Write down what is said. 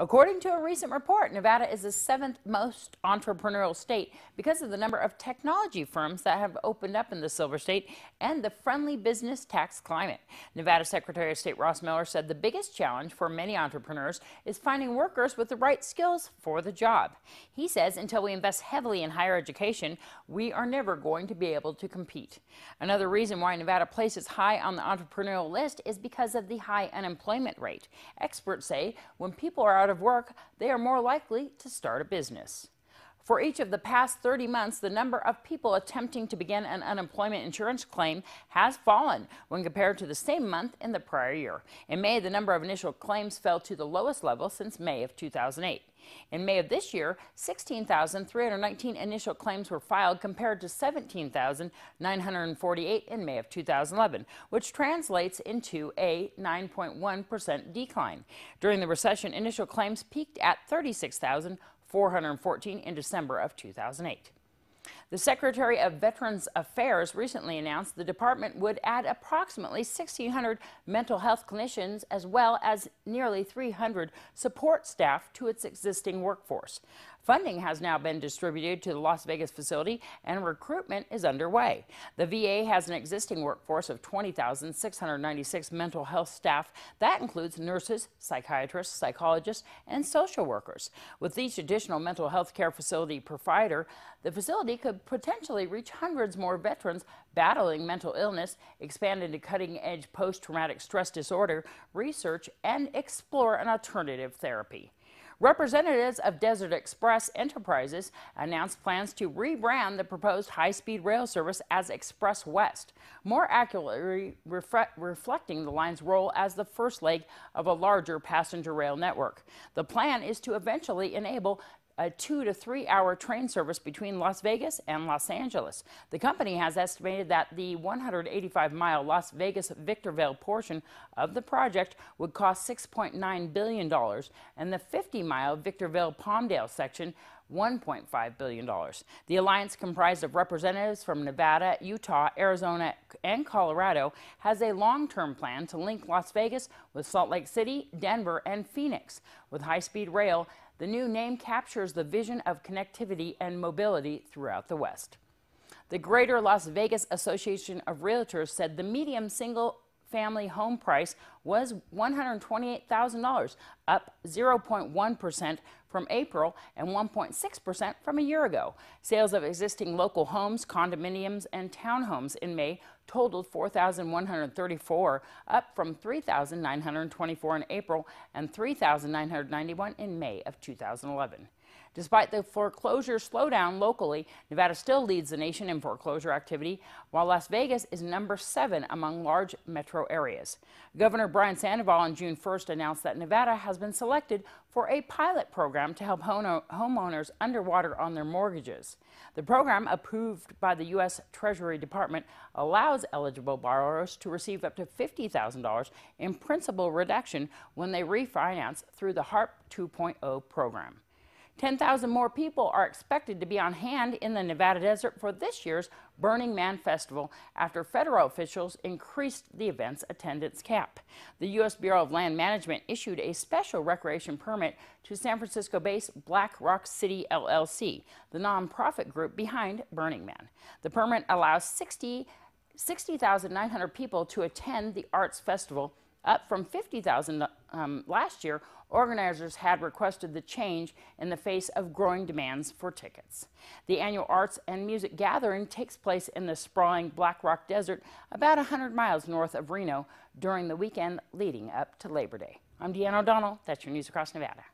According to a recent report, Nevada is the 7th most entrepreneurial state because of the number of technology firms that have opened up in the Silver State and the friendly business tax climate. Nevada Secretary of State Ross Miller said the biggest challenge for many entrepreneurs is finding workers with the right skills for the job. He says until we invest heavily in higher education, we are never going to be able to compete. Another reason why Nevada places high on the entrepreneurial list is because of the high unemployment rate. Experts say when people are out of work, they are more likely to start a business. For each of the past 30 months, the number of people attempting to begin an unemployment insurance claim has fallen when compared to the same month in the prior year. In May, the number of initial claims fell to the lowest level since May of 2008. In May of this year, 16,319 initial claims were filed compared to 17,948 in May of 2011, which translates into a 9.1% decline. During the recession, initial claims peaked at 36,414 in December of 2008. The Secretary of Veterans Affairs recently announced the department would add approximately 1,600 mental health clinicians as well as nearly 300 support staff to its existing workforce. Funding has now been distributed to the Las Vegas facility and recruitment is underway. The VA has an existing workforce of 20,696 mental health staff. That includes nurses, psychiatrists, psychologists, and social workers. With each additional mental health care facility provider, the facility could potentially reach hundreds more veterans battling mental illness, expand into cutting-edge post-traumatic stress disorder research, and explore an alternative therapy. Representatives of Desert Express Enterprises announced plans to rebrand the proposed high-speed rail service as Express West, more accurately reflecting the line's role as the first leg of a larger passenger rail network. The plan is to eventually enable a 2 to 3 hour train service between Las Vegas and Los Angeles. The company has estimated that the 185-mile Las Vegas-Victorville portion of the project would cost $6.9 billion and the 50-mile Victorville-Palmdale section $1.5 billion. The alliance, comprised of representatives from Nevada, Utah, Arizona, and Colorado, has a long-term plan to link Las Vegas with Salt Lake City, Denver, and Phoenix. With high-speed rail, the new name captures the vision of connectivity and mobility throughout the West. The Greater Las Vegas Association of Realtors said the median single-family home price was $128,000, up 0.1% from April and 1.6% from a year ago. Sales of existing local homes, condominiums, and townhomes in May totaled 4,134, up from 3,924 in April and 3,991 in May of 2011. Despite the foreclosure slowdown locally, Nevada still leads the nation in foreclosure activity, while Las Vegas is number 7 among large metro areas. Governor Brian Sandoval on June 1st announced that Nevada has been selected for a pilot program to help homeowners underwater on their mortgages. The program, approved by the U.S. Treasury Department, allows eligible borrowers to receive up to $50,000 in principal reduction when they refinance through the HARP 2.0 program. 10,000 more people are expected to be on hand in the Nevada desert for this year's Burning Man Festival after federal officials increased the event's attendance cap. The U.S. Bureau of Land Management issued a special recreation permit to San Francisco-based Black Rock City LLC, the nonprofit group behind Burning Man. The permit allows 60,900 people to attend the arts festival, up from 50,000 last year. Organizers had requested the change in the face of growing demands for tickets. The annual arts and music gathering takes place in the sprawling Black Rock Desert, about 100 miles north of Reno, during the weekend leading up to Labor Day. I'm Deanna O'Donnell. That's your news across Nevada.